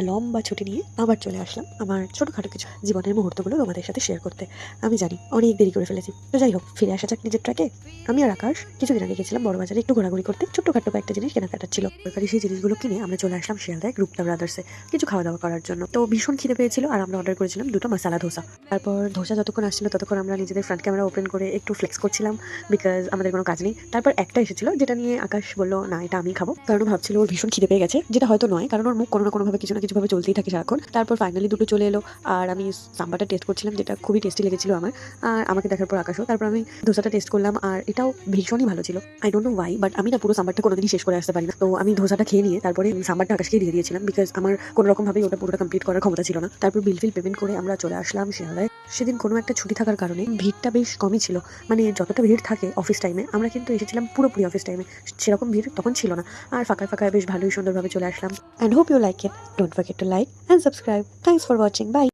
একটা লম্বা ছুটি নিয়ে আবার চলে আসলাম আমার ছোটোখাটো কিছু জীবনের মুহূর্তগুলো তোমাদের সাথে শেয়ার করতে। আমি জানি অনেক দেরি করে ফেলেছি, তো যাই হোক ফিরে আসা যাক নিজের ট্র্যাকে। আমি আর আকাশ কিছুদিন আগে গেছিলাম বড় বাজারে একটু ঘোরাঘুরি করতে, ছোট্টখাট্টো কয়েকটা জিনিস কেনাকাটার ছিল। দরকারি সেই জিনিসগুলো কিনে আমরা চলে আসলাম শিয়ালদায় রূপলা ব্রাদার্সে কিছু খাওয়া দাওয়া করার জন্য। তো ভীষণ খিদে পেয়েছিল আর আমরা অর্ডার করেছিলাম দুটো মশালা ধোসা। তারপর ধোসা যতক্ষণ আসছিল ততক্ষণ আমরা নিজেদের ফ্রন্ট ক্যামেরা ওপেন করে একটু ফ্লেক্স করছিলাম, বিকজ আমাদের কোনো কাজ নেই। তারপর একটা এসেছিল যেটা নিয়ে আকাশ বললো না এটা আমি খাবো, কারণ ও ভাবছিল ওর ভীষণ খিদে পেয়ে গেছে, যেটা হয়তো নয়, কারণ ওর মুখ কোনো না কোনোভাবে কিছু না কিছুভাবে চলতেই থাকে সারাক্ষণ। তারপর ফাইনালি দুটো চলে এলো আর আমি সাম্বারটা টেস্ট করছিলাম, যেটা খুবই টেস্টি লেগেছিল আমার আর আমাকে দেখার পর আকাশও। তারপর আমি ধোসাটা টেস্ট করলাম আর এটাও ভীষণই ভালো ছিল। I don't know Y, but আমি না পুরো সাম্বারটা কোনোদিনই শেষ করে আসতে পারি না। তো আমি ধোসাটা খেয়ে নিয়ে তারপরে সাম্বারটা আকাশকে দিয়ে দিয়েছিলাম, বিকজ আমার কোনো রকম ভাবে ওটা পুরোটা কমপ্লিট করার ক্ষমতা ছিল না। তারপর বিল পেমেন্ট করে আমরা চলে আসলাম শিয়ালদায়। সেদিন কোনো একটা ছুটি থাকার কারণে ভিড়টা বেশ কমই ছিল, মানে যতটা ভিড় থাকে অফিস টাইমে আমরা কিন্তু এসেছিলাম পুরোপুরি অফিস টাইমে, সেরকম ভিড় তখন ছিল না। আর ফাঁকায় ফাঁকায় বেশ ভালোই সুন্দরভাবে চলে আসলাম। And hope you like it. Don't forget to like and subscribe. Thanks for watching. By.